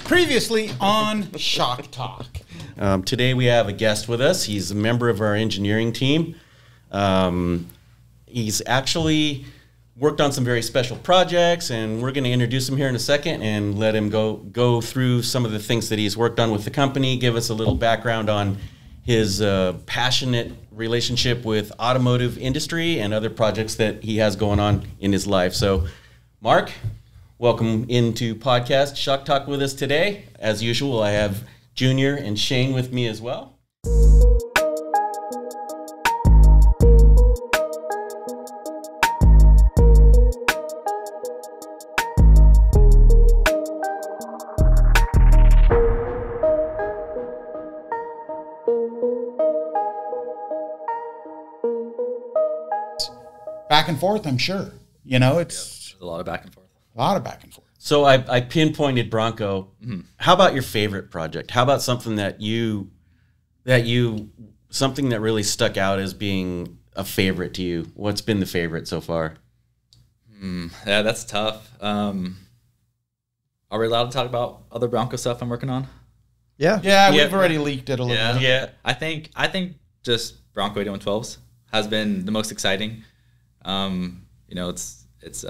Previously on Shock Talk. Today we have a guest with us. He's a member of our engineering team. He's actually worked on some very special projects, and we're going to introduce him here in a second and let him go through some of the things that he's worked on with the company, give us a little background on his passionate relationship with automotive industry and other projects that he has going on in his life. So, Mark, welcome into podcast Shock Talk with us today. As usual, I have Junior and Shane with me as well. Back and forth, I'm sure. You know, it's a lot of back and forth. A lot of back and forth. So I pinpointed Bronco. Mm-hmm. How about your favorite project? How about something that something that really stuck out as being a favorite to you? What's been the favorite so far? Yeah, that's tough. Are we allowed to talk about other Bronco stuff I'm working on? Yeah, we've already leaked it a little bit. Yeah. I think just Bronco 8112s has been the most exciting. It's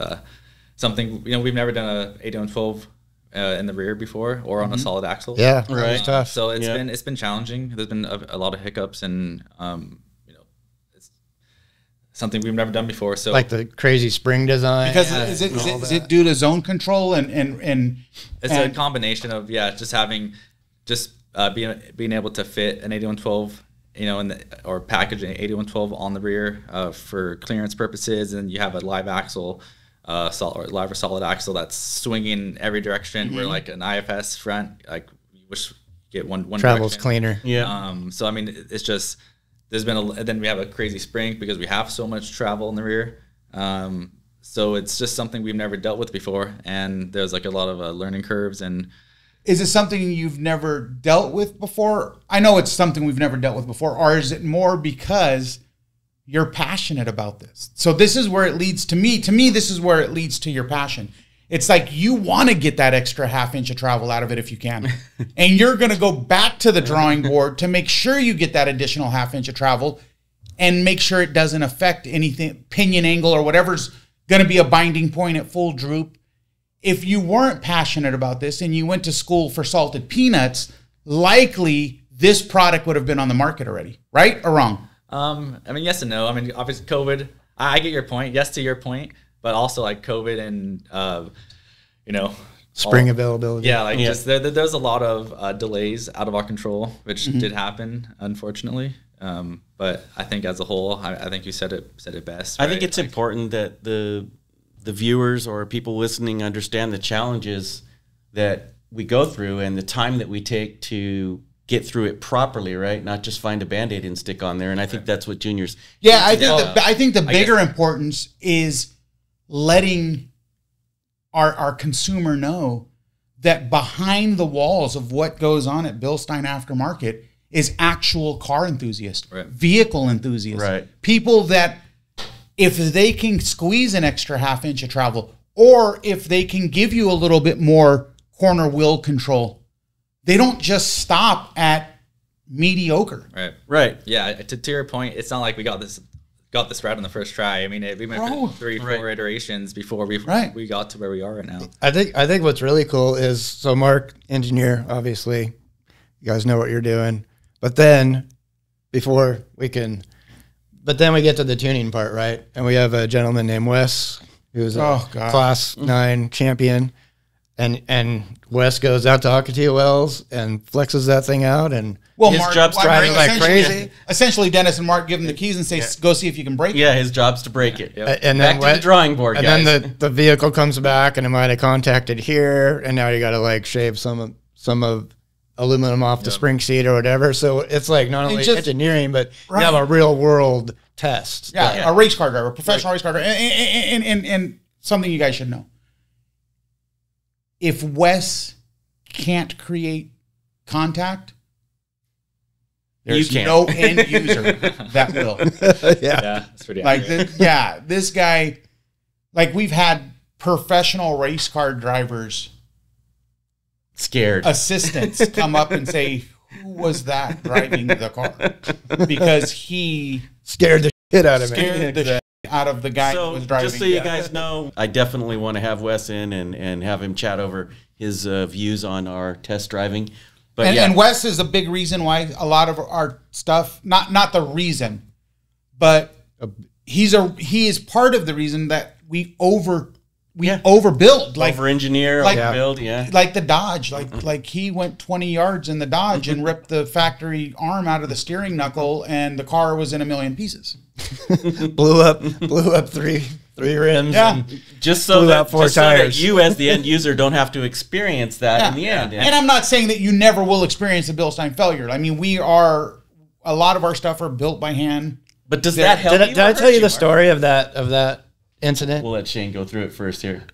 something, we've never done a 8112 in the rear before or on a solid axle. Yeah, right. It's tough. So it's been challenging. There's been a lot of hiccups, and it's something we've never done before. So like the crazy spring design. Because is it due to zone control and it's a combination of being able to fit an 8112, or package an 8112 on the rear for clearance purposes, and you have a live axle. Live or solid axle that's swinging in every direction. Where like an IFS front, like you wish you get one travels direction. Cleaner. Yeah. So I mean, it's just there's been and then we have a crazy spring because we have so much travel in the rear. So it's just something we've never dealt with before, and there's like a lot of learning curves. And is it something you've never dealt with before? I know it's something we've never dealt with before, or is it more because you're passionate about this? So this is where it leads to me. To me, this is where it leads to your passion. It's like you want to get that extra half inch of travel out of it if you can. And you're going to go back to the drawing board to make sure you get that additional half inch of travel and make sure it doesn't affect anything, pinion angle or whatever's going to be a binding point at full droop. If you weren't passionate about this and you went to school for salted peanuts, likely this product would have been on the market already, right or wrong? I mean, yes and no. I mean, obviously COVID, I get your point. Yes to your point, but also like COVID and, spring availability. Yeah. Just there's a lot of delays out of our control, which did happen, unfortunately. But I think as a whole, I think you said it best. I think it's important that the viewers or people listening understand the challenges that we go through and the time that we take to get through it properly, right? Not just find a Band-Aid and stick on there. And I think that's what Junior's. Yeah, I think the bigger importance is letting our consumer know that behind the walls of what goes on at BILSTEIN Aftermarket is actual car enthusiasts, vehicle enthusiasts, people that if they can squeeze an extra half inch of travel, or if they can give you a little bit more corner wheel control, they don't just stop at mediocre. Right. Yeah. To your point, it's not like we got this right on the first try. I mean, we went through 3-4 iterations before we got to where we are right now. I think what's really cool is, so Mark, engineer, obviously, you guys know what you're doing. But then we get to the tuning part, right? And we have a gentleman named Wes, who's a Class 9 champion. And Wes goes out to Ocotillo Wells and flexes that thing out, and his job's driving like crazy. Essentially, Dennis and Mark give him the keys and say, "Go see if you can break it." Yeah, his job's to break it. Yep. And then back to the drawing board, and guys. then the vehicle comes back, and it might have contacted here, and now you got to like shave some of aluminum off the spring seat or whatever. So it's like not only engineering, but you have a real world test. Yeah, a race car driver, a professional race car driver, and something you guys should know. If Wes can't create contact, there's no end user that will. Yeah, that's pretty accurate. This guy, like we've had professional race car drivers scared assistants come up and say, who was that driving the car? Because he scared the shit out of me. Scared the shit out of the guy who was driving. Just so you guys know, I definitely want to have Wes in and have him chat over his views on our test driving. But and Wes is a big reason why a lot of our stuff, not the reason, but he is part of the reason that we overbuild, like over-engineer, overbuild, like the Dodge, like he went 20 yards in the Dodge and ripped the factory arm out of the steering knuckle, and the car was in 1 million pieces. blew up three rims. Yeah, just so that you as the end user don't have to experience that in the end. And I'm not saying that you never will experience a BILSTEIN failure. I mean, a lot of our stuff are built by hand. But does that help? Did I tell you the story of that incident? We'll let Shane go through it first here.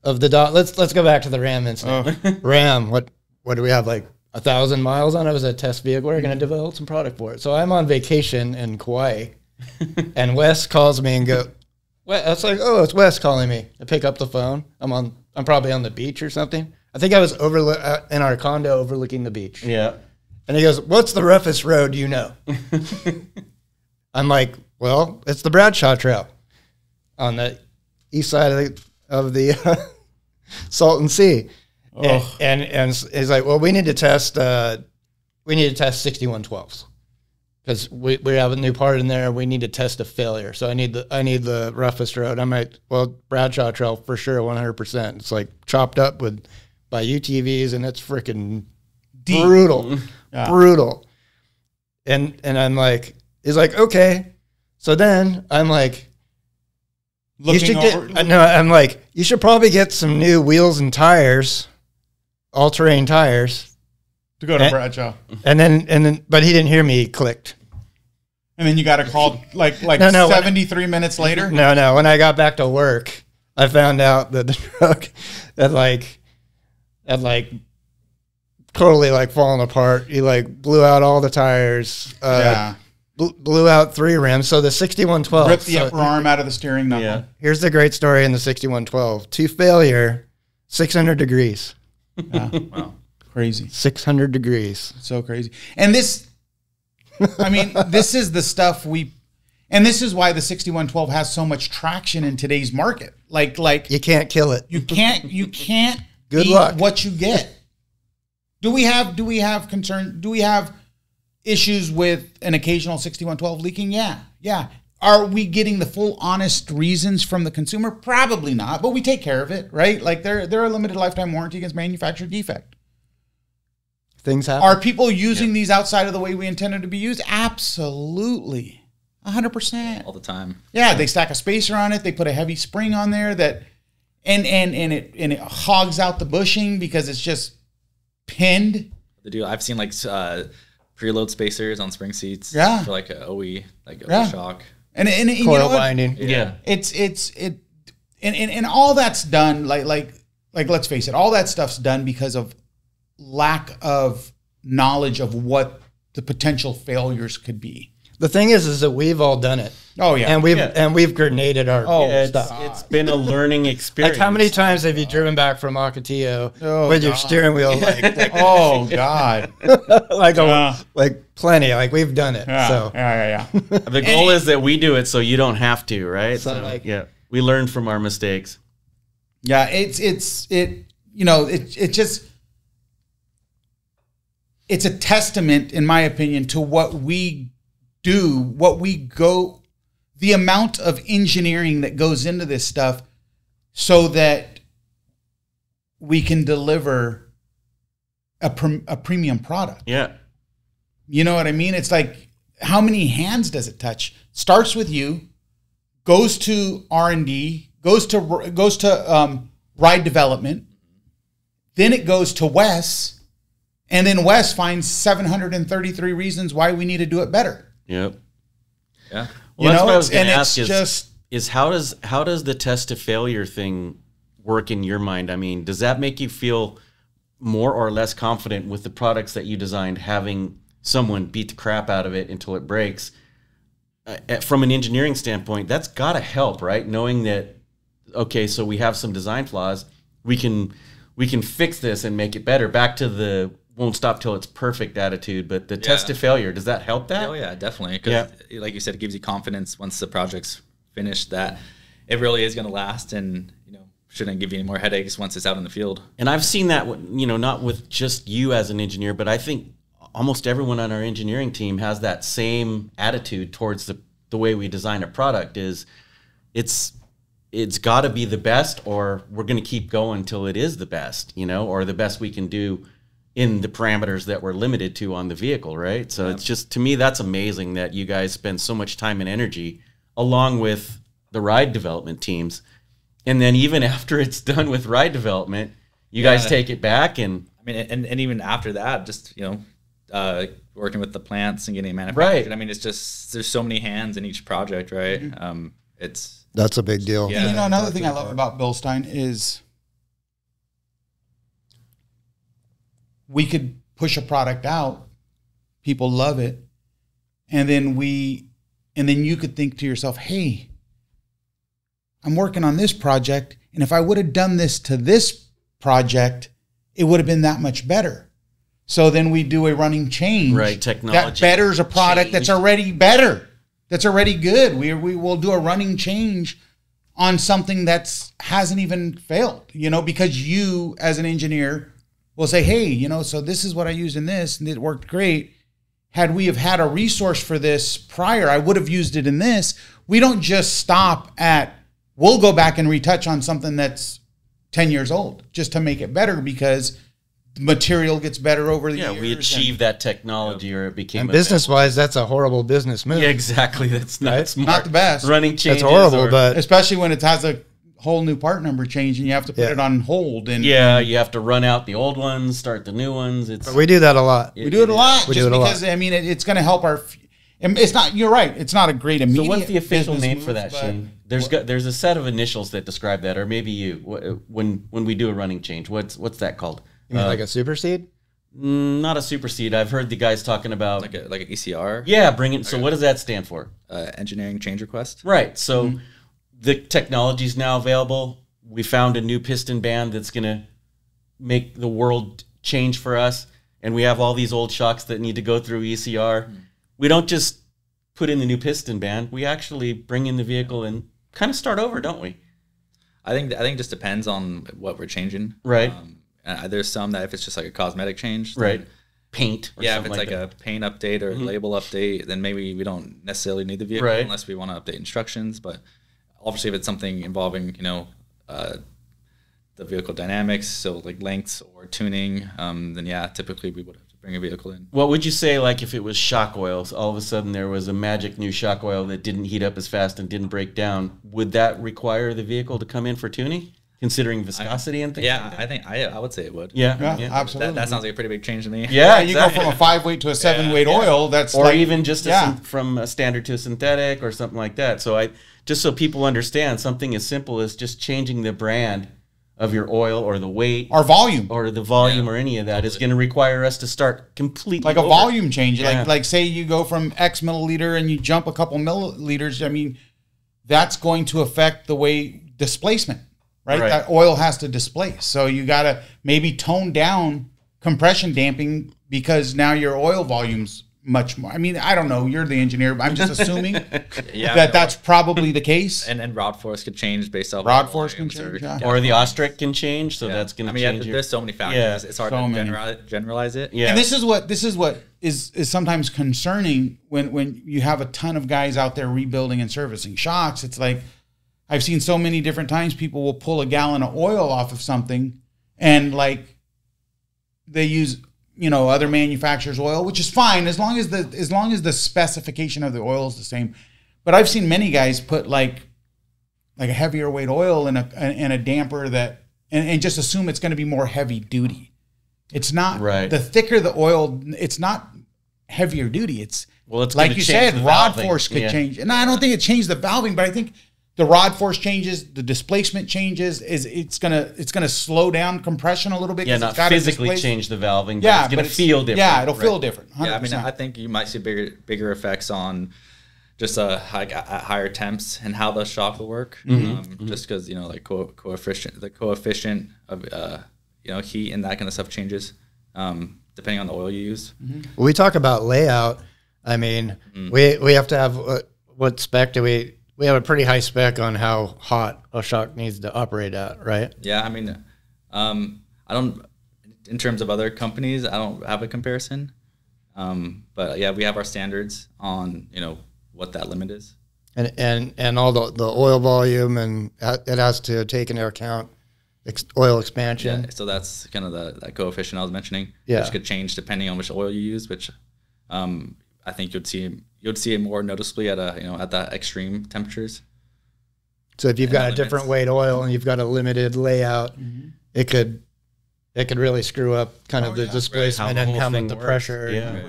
Of the let's go back to the Ram incident. Ram, what do we have, like 1,000 miles on it? It was a test vehicle. We're going to develop some product for it. So I'm on vacation in Kauai, and Wes calls me and it's like, oh, it's Wes calling me. I pick up the phone. I'm probably on the beach or something. I think I was in our condo overlooking the beach. Yeah. And he goes, "What's the roughest road you know?" I'm like, "Well, it's the Bradshaw Trail on the east side of the Salton Sea." Oh. And he's like, "Well, we need to test 6112s because we have a new part in there. We need to test a failure. So I need the roughest road." I'm like, "Well, Bradshaw Trail for sure, 100%. It's like chopped up by UTVs, and it's freaking brutal, brutal." And I'm like, he's like, "Okay." So then I'm like, you should probably get some new wheels and tires, all-terrain tires, to go to Bradshaw. And then, but he didn't hear me. He clicked. And then you got a call like 73 minutes later. No. When I got back to work, I found out that the truck had totally fallen apart. He blew out all the tires. Blew out 3 rims. So the 6112 ripped the upper arm out of the steering knuckle. Yeah. Here's the great story in the 6112. To failure, 600 degrees. Yeah. Wow. Crazy. 600 degrees. So crazy. And this is the stuff and this is why the 6112 has so much traction in today's market. Like you can't kill it. You can't Good luck. What you get. Do we have concern? Do we have issues with an occasional 6112 leaking? Yeah. Are we getting the full honest reasons from the consumer? Probably not, but we take care of it, right? Like they're a limited lifetime warranty against manufacturer defect. Things happen. Are people using these outside of the way we intended to be used? Absolutely. 100%. All the time. Yeah, they stack a spacer on it, they put a heavy spring on there that and it hogs out the bushing because it's just pinned. I've seen preload spacers on spring seats for like a OE, shock. And coil binding. Yeah. And all that's done like let's face it, all that stuff's done because of lack of knowledge of what the potential failures could be. The thing is that we've all done it. Oh yeah, and we've grenaded our stuff. It's been a learning experience. Like how many times have you driven back from Ocotillo with your steering wheel oh God, like plenty. Like we've done it. Yeah. So the goal is that we do it so you don't have to, right? So we learn from our mistakes. Yeah, it's a testament, in my opinion, to what we do, the amount of engineering that goes into this stuff so that we can deliver a premium product. Yeah. You know what I mean? It's like, how many hands does it touch? Starts with you, goes to R&D, goes to ride development, then it goes to Wes, and then Wes finds 733 reasons why we need to do it better. Yep. Yeah. Well, that's what I was going to ask is how does the test to failure thing work in your mind? I mean, does that make you feel more or less confident with the products that you designed, having someone beat the crap out of it until it breaks? From an engineering standpoint, that's got to help, right? Knowing that, okay, so we have some design flaws, we can we can fix this and make it better. Back to the won't stop till it's perfect attitude, but the test to failure, does that help that? Oh yeah, definitely. Because like you said, it gives you confidence once the project's finished that it really is going to last, and shouldn't give you any more headaches once it's out in the field. And I've seen that, not with just you as an engineer, but I think almost everyone on our engineering team has that same attitude towards the way we design a product. Is it's got to be the best, or we're going to keep going until it is the best, or the best we can do in the parameters that we're limited to on the vehicle, right? So it's just, to me, that's amazing that you guys spend so much time and energy along with the ride development teams. And then even after it's done with ride development, you guys take it back and... I mean, and even after that, just, working with the plants and getting it manufactured. Right. I mean, it's just, there's so many hands in each project, right? That's a big deal. Yeah. And another thing I love about BILSTEIN is we could push a product out, people love it, and then you could think to yourself, hey, I'm working on this project, and if I would have done this to this project, it would have been that much better. So then we do a running change. Right, technology. That betters a product that's already better, that's already good. We will do a running change on something that hasn't even failed, because you as an engineer will say, hey, so this is what I used in this, and it worked great. Had we have had a resource for this prior, I would have used it in this. We don't just stop at, we'll go back and retouch on something that's 10 years old just to make it better because the material gets better over the years. Yeah, we achieved that technology, or it became... And business-wise, that's a horrible business move. Yeah, exactly. That's not smart. Not the best. Running changes. That's horrible, but... Especially when it has a whole new part number change and you have to put it on hold. And you have to run out the old ones, start the new ones. We do that a lot. We do it a lot. Because, I mean, it's going to help our... It's not. You're right. It's not a great immediate. So what's the official name for that, move, Shane? There's a set of initials that describe that, or maybe you. When we do a running change, what's that called? You mean like a supersede? Not a supersede. I've heard the guys talking about like an ECR. Yeah, bring it. So what does that stand for? Engineering change request. Right. So the technology is now available. We found a new piston band that's going to make the world change for us, and we have all these old shocks that need to go through ECR. We don't just put in the new piston band. We actually bring in the vehicle and kind of start over, don't we? I think it just depends on what we're changing. Right. There's some that if it's just like a cosmetic change, right? Paint. Or if it's like a paint update or label update, then maybe we don't necessarily need the vehicle unless we want to update instructions. But obviously, if it's something involving the vehicle dynamics, so like lengths or tuning, then typically we would have to bring a vehicle in. What would you say, like if it was shock oils, all of a sudden there was a magic new shock oil that didn't heat up as fast and didn't break down, would that require the vehicle to come in for tuning, considering viscosity and things like that? I think I would say it would. Yeah, absolutely. That sounds like a pretty big change to me. Yeah, you go from a 5-weight to a 7-weight oil, that's or like, even just from a standard to a synthetic or something like that. So just so people understand, something as simple as just changing the brand of your oil or the weight or volume or any of that is going to require us to start completely like a volume change. Like say you go from X milliliter and you jump a couple milliliters. I mean, that's going to affect the way displacement, right? That oil has to displace. So you got to maybe tone down compression damping because now your oil volume's much more. I mean, I don't know. You're the engineer, but I'm just assuming that's probably the case. And rod force could change based off rod force can change, or the ostrich can change. So that's going to change. There's so many factors. It's hard to generalize it. Yeah. And this is what is sometimes concerning when you have a ton of guys out there rebuilding and servicing shocks. It's like I've seen so many different times people will pull a gallon of oil off of something and like they use other manufacturers' oil, which is fine as long as the specification of the oil is the same. But I've seen many guys put like a heavier weight oil in a damper and just assume it's going to be more heavy duty. It's not. Right. The thicker the oil, it's not heavier duty. It's like you said, rod force could change. And I don't think it changed the valving, but I think the rod force changes, the displacement changes. It's gonna slow down compression a little bit. Yeah, not physically change the valving, but it's gonna feel different. Yeah, it'll feel different. 100%. Yeah, I mean, I think you might see bigger effects on just at higher temps and how the shock will work. Just because like the coefficient of heat and that kind of stuff changes depending on the oil you use. When we talk about layout, I mean, we have to have what spec do we have a pretty high spec on how hot a shock needs to operate at, right? Yeah, I mean, I don't, in terms of other companies, I don't have a comparison. But yeah, we have our standards on, what that limit is. And all the oil volume, and it has to take into account oil expansion. Yeah, so that's kind of that coefficient I was mentioning, yeah, which could change depending on which oil you use, which I think you'd see it more noticeably at at the extreme temperatures. So if you've got a different weight oil and you've got a limited layout, it could really screw up kind of the displacement and how the pressure. Yeah,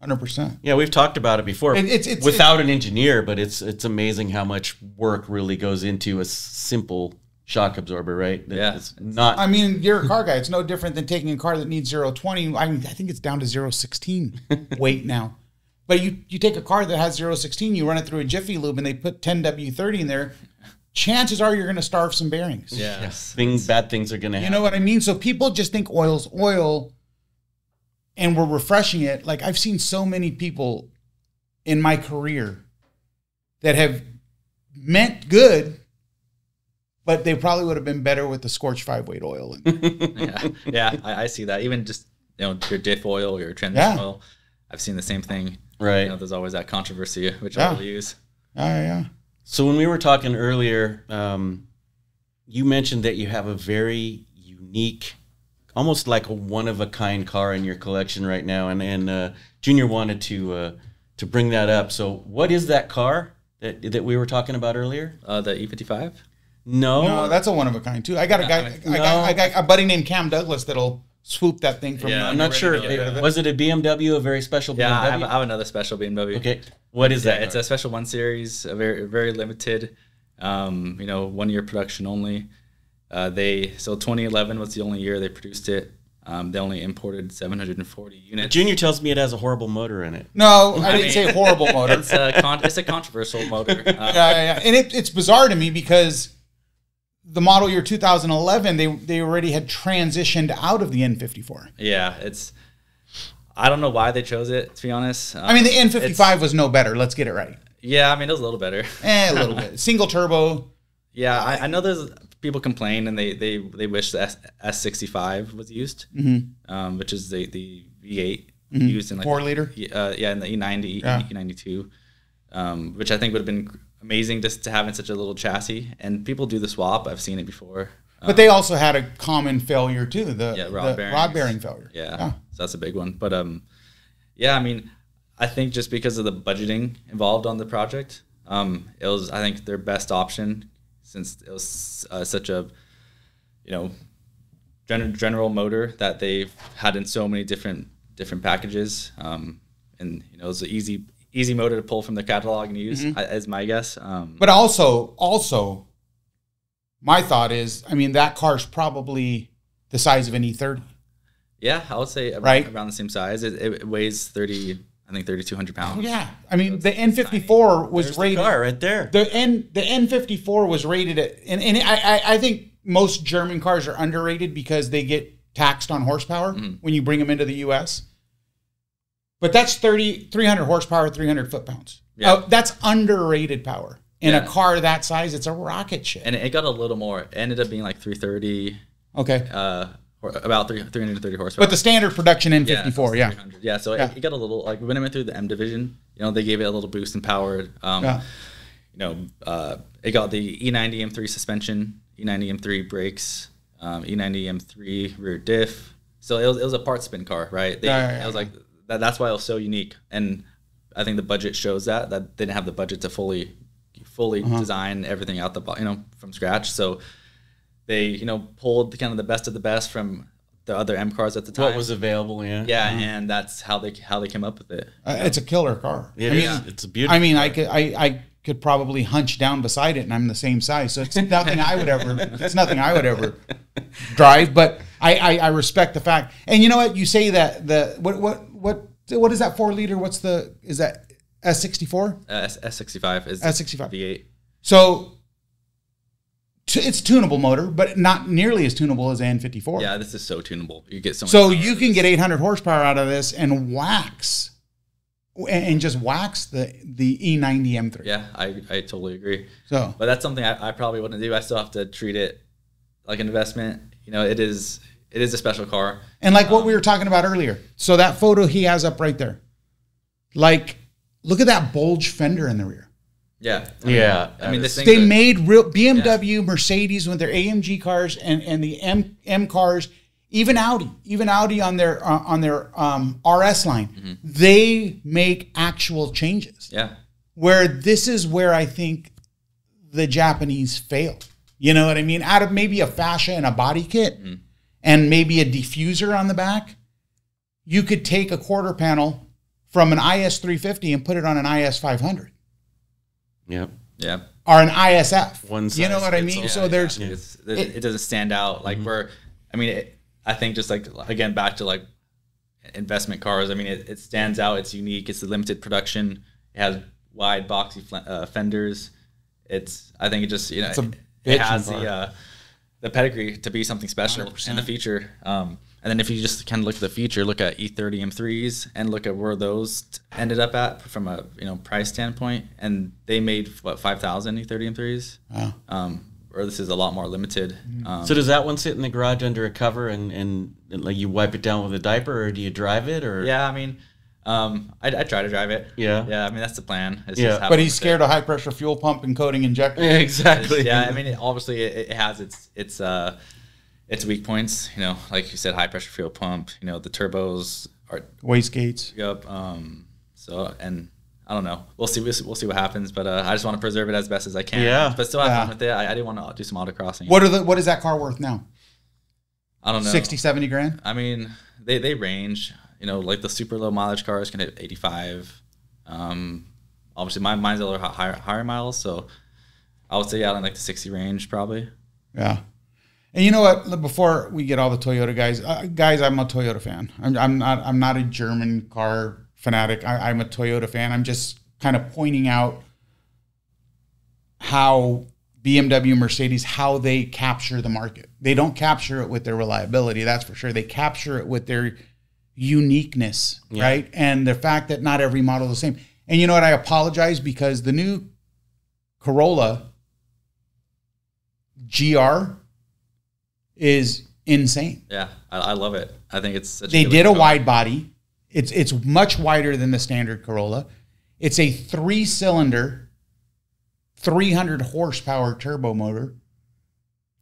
100%. Yeah, we've talked about it before. It's without an engineer, but it's amazing how much work really goes into a simple shock absorber, right? Yeah. It's not. I mean, you're a car guy. It's no different than taking a car that needs 0.20. I think it's down to 0.16 weight now. But you take a car that has 0.16, you run it through a Jiffy Lube, and they put 10W30 in there. Chances are you're going to starve some bearings. Yeah. Yes. Bad things are going to happen. You know what I mean? So people just think oil's oil, and we're refreshing it. Like, I've seen so many people in my career that have meant good, but they probably would have been better with the Scorch 5-weight oil. I see that. Even just your diff oil, your transmission oil, I've seen the same thing. Right. There's always that controversy which oil to use. Yeah. So when we were talking earlier, you mentioned that you have a very unique, almost like a one-of-a-kind car in your collection right now, and Junior wanted to bring that up. So what is that car that we were talking about earlier? The E55? No, that's a one-of-a-kind too. I got a buddy named Cam Douglas that'll swoop that thing from. I'm not sure. Was it a BMW, a very special BMW? Yeah, I have another special BMW. Okay, what is that? It's a special 1 series, a very very limited, 1-year production only. 2011 was the only year they produced it. They only imported 740 units. Junior tells me it has a horrible motor in it. No, I didn't say horrible motor. It's a controversial motor. Yeah. And it's bizarre to me because the model year 2011, they already had transitioned out of the N54. Yeah, I don't know why they chose it, to be honest. I mean, the N55 was no better. Let's get it right. Yeah, I mean, it was a little better. A little bit. Single turbo. Yeah, I know there's people complain and they wish the S65 was used, which is the V8 used in like 4-liter. In the E90, E92, which I think would have been amazing just to have in such a little chassis. And people do the swap. I've seen it before. But they also had a common failure too, the rod bearing failure. Yeah, so that's a big one. But I mean, I think just because of the budgeting involved on the project, it was, I think, their best option since it was such a general motor that they've had in so many different packages, and it was an easy motor to pull from the catalog and use, as my guess. But also, my thought is, I mean, that car's probably the size of an E30. Yeah, I would say around the same size. It weighs 3,200 pounds. Yeah, I mean, the N54 was rated. The car right there. The N54 was rated at, and I think most German cars are underrated because they get taxed on horsepower when you bring them into the U.S. But that's 300 horsepower, 300 foot-pounds. Yeah. That's underrated power. In a car that size, it's a rocket ship. And it got a little more. It ended up being like 330. Okay. Or about 330 horsepower. But the standard production N54, yeah. So it got a little, like when it went through the M division, they gave it a little boost in power. It got the E90 M3 suspension, E90 M3 brakes, E90 M3 rear diff. So it was a part spin car, right? It was like that's why it was so unique. And I think the budget shows that they didn't have the budget to fully design everything out from scratch. So they pulled kind of the best of the best from the other M cars at the time. What was available, and that's how they came up with it. It's a killer car. It's a beautiful. I mean, I could probably hunch down beside it, and I'm the same size, so it's nothing I would ever drive. But I respect the fact. And you know what? You say that what is that 4-liter? Is that S64? S65 is S65 V8. So It's tunable motor, but not nearly as tunable as an N54. Yeah, this is so tunable. You get so much So power. you can get 800 horsepower out of this and just wax the E90 M3. Yeah, I totally agree. So, but that's something I probably wouldn't do. I still have to treat it like an investment. You know, it is a special car. and like what we were talking about earlier. So that photo he has up right there. Like, look at that bulge fender in the rear. Yeah. Yeah. This thing. They made real BMW, Mercedes with their AMG cars and the M cars, even Audi on their RS line. They make actual changes. Yeah. Where this is where I think the Japanese fail. You know what I mean? Out of maybe a fascia and a body kit and maybe a diffuser on the back, you could take a quarter panel from an IS350 and put it on an IS500. Yep. Yeah. Or an ISF. One size you know what I fits mean? all. So there's It doesn't stand out. Like I think just like, again, back to like investment cars. I mean, it stands out. It's unique. It's a limited production. It has wide boxy fenders. I think it just, you know, it has the pedigree to be something special 100%. in the future. And then if you just kind of look at the future, look at E30 M3s and look at where those ended up at from a price standpoint, and they made what 5,000 E30 M3s. Wow. Or this is a lot more limited. So does that one sit in the garage under a cover and like you wipe it down with a diaper, or do you drive it? Or Yeah, I mean, I try to drive it. Yeah. Yeah, I mean that's the plan. It's Yeah. just have But fun he's with scared it. of high pressure fuel pump and coating injectors. exactly. Yeah, I mean, obviously it has its weak points. You know, like you said, high pressure fuel pump. You know, the turbos are Wastegates. up. So and I don't know. We'll see what happens. But I just want to preserve it as best as I can. Yeah. But still have Yeah. fun with it. I did want to do some autocrossing. What is that car worth now? I don't know. 60, 70 grand? I mean, they range. You know, like the super low mileage cars can hit 85. Obviously, mine's a little higher miles, so I would say in like the 60 range probably. Yeah. And you know what? Before we get all the Toyota guys, I'm a Toyota fan. I'm not a German car fanatic. I'm a Toyota fan. I'm just kind of pointing out how BMW, Mercedes, how they capture the market. They don't capture it with their reliability, that's for sure. They capture it with their uniqueness, right? And the fact that not every model is the same. And you know what? I apologize because the new Corolla GR is insane. Yeah, I love it. I think it's such They good did a looking car. wide body. It's much wider than the standard Corolla. It's a 3-cylinder, 300 horsepower turbo motor.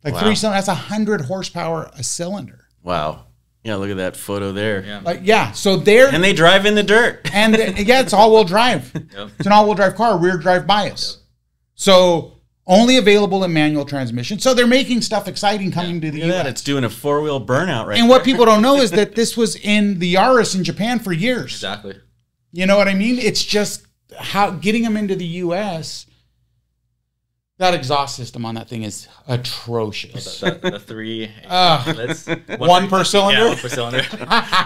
Like Wow. 3-cylinder, that's 100 horsepower a cylinder. Wow. Yeah, look at that photo there. Yeah. So they're And they drive in the dirt. and it's all-wheel drive. Yep. It's an all-wheel drive car, rear drive bias. So only available in manual transmission. So they're making stuff exciting coming to the Look at US. that. It's doing a 4-wheel burnout right And what people don't know is that this was in the Yaris in Japan for years. Exactly. You know what I mean? It's just how getting them into the US. That exhaust system on that thing is atrocious. The three. One per cylinder. Yeah, one per cylinder.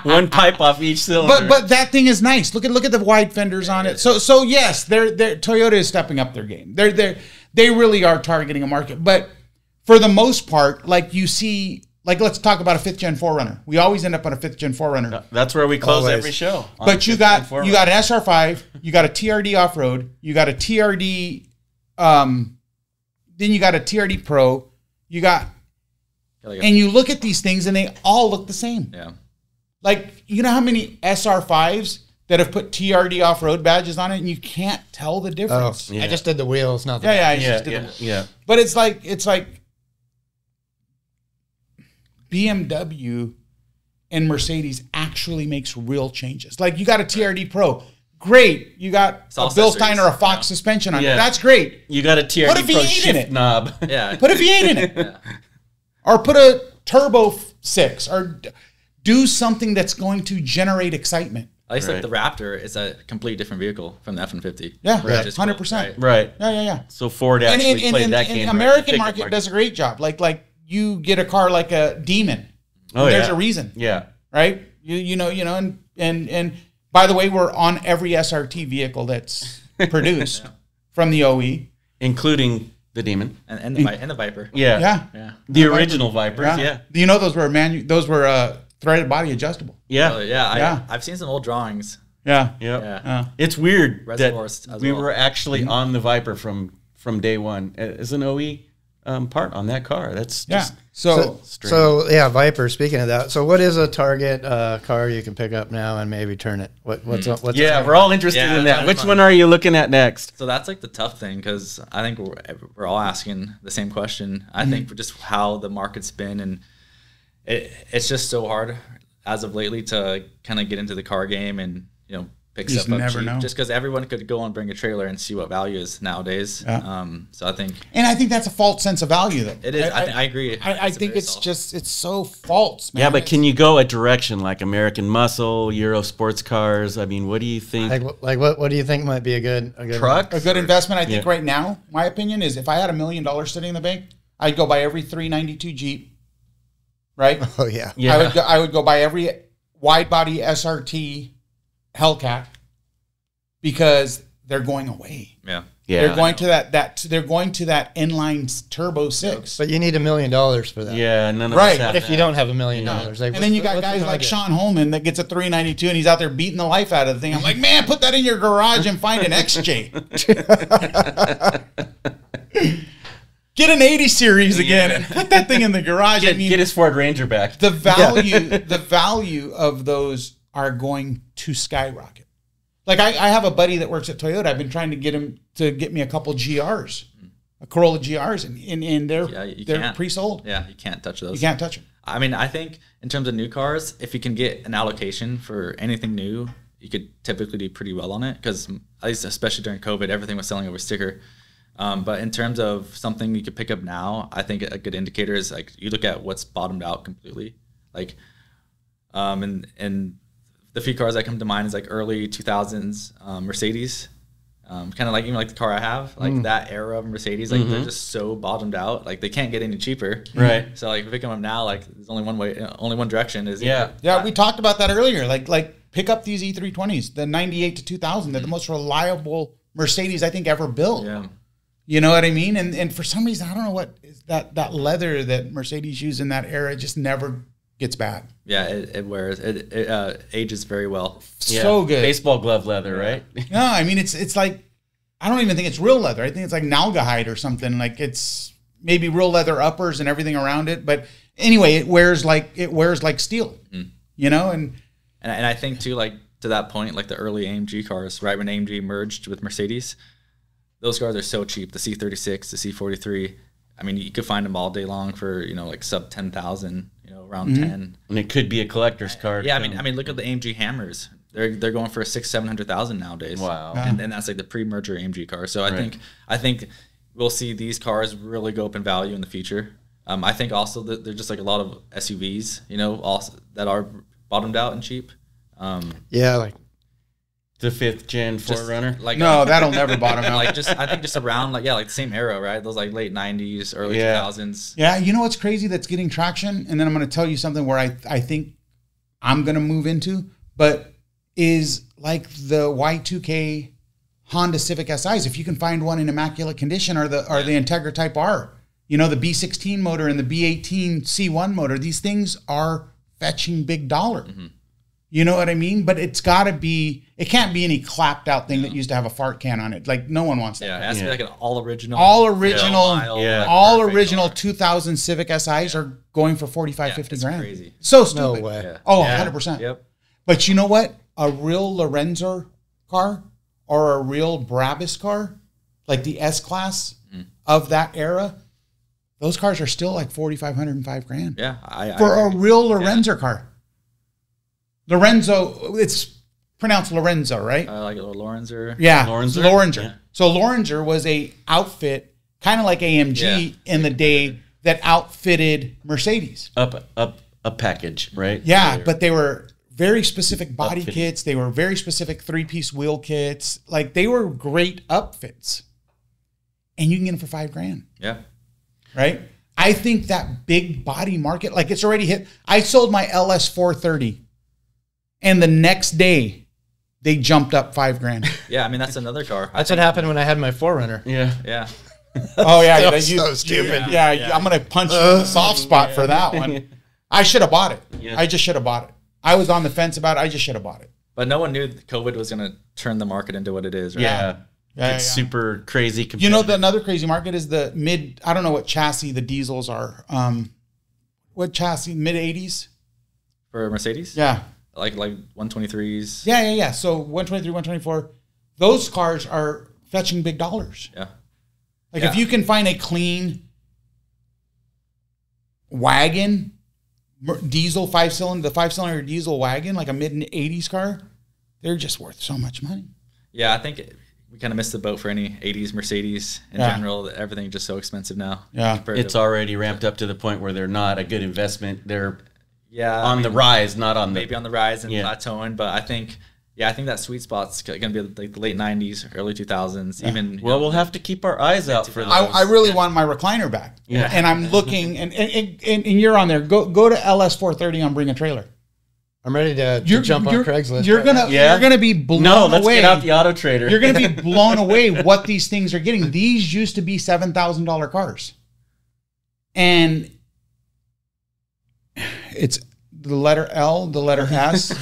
One pipe off each cylinder. But that thing is nice. Look at the wide fenders on it. So yes, they're Toyota is stepping up their game. They really are targeting a market. But for the most part, like you see, like let's talk about a 5th gen 4Runner. We always end up on a 5th gen 4Runner. That's where we close Always. every show. on But you 15 got forward. an SR5, you got a TRD off road, you got a TRD, then you got a TRD Pro, and you look at these things and they all look the same. Yeah. Like, you know how many SR5s that have put TRD off-road badges on it and you can't tell the Oh, difference? Yeah. I just did the wheels, not the I Yeah, just did yeah, them. yeah. But it's like BMW and Mercedes actually makes real changes. Like you got a TRD Pro. Great. You got all a Bilstein accessories. or a Fox Yeah. suspension on it. Yeah. That's great. You got a Put TRD a Pro V8 in shift it. knob. Yeah. Put a V8 in it. Yeah. Or put a Turbo 6 or do something that's going to generate excitement. At least Right. like the Raptor is a completely different vehicle from the F-150. Yeah, Which is cool, 100%. Right. Yeah. So Ford actually played that game. right, American the market ticket does a great job. Like you get a car like a Demon. Oh, There's yeah. a reason, Yeah. right? You know, and by the way, we're on every SRT vehicle that's produced from the OE. Including The Demon. and the Viper. Yeah. Yeah. The original Vipers. Yeah. Do you know those were threaded body adjustable? Yeah. I've seen some old drawings. Yeah. Yeah. It's weird Reservoirs that as we well. were actually on the Viper from day one as an OE part on that car. That's just So strange. yeah, Viper. Speaking of that, so what is a target car you can pick up now and maybe turn it? What's we're all interested Yeah, in that's that. Which fun. one are you looking at next? So that's like the tough thing, because I think we're all asking the same question. I think for just how the market's been, and it's just so hard as of lately to kind of get into the car game and pick You stuff just up never cheap. know. Just because everyone could go and bring a trailer and see what value is nowadays. Yeah. So I think and I think that's a false sense of value, though. it is. I agree. I think it's so false, man. Yeah, but can you go a direction like American Muscle, Euro sports cars? I mean, what do you think? like what do you think might be a good Truck? a good investment? I think right now, my opinion is if I had $1 million sitting in the bank, I'd go buy every 392 Jeep. Right? Oh yeah. Yeah. I would go buy every wide body SRT Hellcat because they're going away. Yeah. Yeah. They're going to they're going to that inline turbo 6. But you need $1 million for that. Yeah, none of Right. us have If you that. don't have $1 million, And then you got what's guys the like target? Sean Holman that gets a 392 and he's out there beating the life out of the thing. I'm like, man, put that in your garage and find an XJ. Get an 80 series again and put that thing in the garage. Get his Ford Ranger back. the value of those are going to skyrocket. Like I have a buddy that works at Toyota. I've been trying to get him to get me a couple GRs, a Corolla GRs, and they're pre-sold. Yeah, you can't touch those. You can't touch them. I mean, I think in terms of new cars, if you can get an allocation for anything new, you could typically do pretty well on it, because at least especially during COVID, everything was selling over sticker. But in terms of something you could pick up now, I think a good indicator is like you look at what's bottomed out completely. Like, and the few cars that come to mind is like early 2000s Mercedes, kind of like even like the car I have, like that era of Mercedes, like they're just so bottomed out, like they can't get any cheaper. Right. So like picking them up now, like there's only one way, only one direction is Yeah, we talked about that earlier. Like pick up these E320s, the 98 to 2000. They're the most reliable Mercedes I think ever built. Yeah. You know what I mean? And for some reason, I don't know what is that leather that Mercedes used in that era just never gets bad. Yeah, it wears. It ages very well. So good. Baseball glove leather, right? No, I mean it's like I don't even think it's real leather. I think it's like Nalgahide or something. Like it's maybe real leather uppers and everything around it. But anyway, it wears like steel. You know, and I think too, like to that point, like the early AMG cars, right when AMG merged with Mercedes, those cars are so cheap. The C36, the C43. I mean, you could find them all day long for like sub 10,000. Around 10. And it could be a collector's car. Yeah, I mean, look at the AMG Hammers. They're going for $600,000-700,000 nowadays. Wow. And that's like the pre-merger AMG car. So I think we'll see these cars really go up in value in the future. I think also that there's just like a lot of SUVs, also that are bottomed out and cheap. Yeah, like The 5th gen Forerunner. Like no, that'll never bottom out. like I think just around like the same era, right? Those like late 90s, early 2000s. Yeah, you know what's crazy that's getting traction? And then I'm going to tell you something where I think I'm going to move into, but is like the Y2K Honda Civic SIs. If you can find one in immaculate condition, or the Integra Type R, the B16 motor and the B18 C1 motor, these things are fetching big dollar. Mm-hmm. You know what I mean? But it can't be any clapped out thing that used to have a fart can on it. Like no one wants that. Yeah, it has to be like an all original. All original 2000 Civic SIs are going for 45, 50 grand. Crazy. So stupid. no way. Yeah. Oh, Yeah. 100%. Yep. But you know what? A real Lorenzo car or a real Brabus car, like the S-Class of that era, those cars are still like 4,500 and $5,000. Yeah, for a real Lorenzo car. Lorenzo, it's pronounced Lorenzo, right? like a Lorenzer. Yeah, Lorenzer? Lorenzer. Yeah. So Lorenzer was a outfit, kind of like AMG in the day, that outfitted Mercedes. A package, right? Yeah, but they were very specific body Upfitting. kits. They were very specific 3-piece wheel kits. Like they were great upfits, and you can get them for $5,000, Yeah. right? I think that big body market, like it's already hit. I sold my LS 430, and the next day they jumped up $5,000. Yeah, I mean that's another car. that's what happened when I had my Forerunner. Yeah. Yeah. Oh yeah, so stupid. Yeah, I'm gonna punch you in the soft spot for that one. I should have bought it. Yeah. I just should have bought it. I was on the fence about it. I just should have bought it. But no one knew COVID was going to turn the market into what it is. Right? It's super crazy. You know, another crazy market is the mid. I don't know what chassis the diesels are. What chassis? Mid 80s for Mercedes. Yeah, like 123s. Yeah. So 123, 124. Those cars are fetching big dollars. Yeah. Like if you can find a clean wagon, diesel 5-cylinder, the 5-cylinder diesel wagon, like a mid 80s car, they're just worth so much money. Yeah, I think we kind of missed the boat for any 80s Mercedes in general. Everything's just so expensive now. Yeah, it's already ramped up to the point where they're not a good investment. They're the rise, not on maybe on the rise and plateauing. But I think that sweet spot's going to be like the late 90s, early 2000s. Even we'll have to keep our eyes out for those. I really want my recliner back. Yeah, and I'm looking, and you're on there. Go to LS430 on Bring a Trailer. I'm ready to jump on Craigslist. You're gonna be blown away. Let's get out the Auto Trader. You're gonna be blown away what these things are getting. These used to be $7,000 cars, and it's the letter L, the letter S.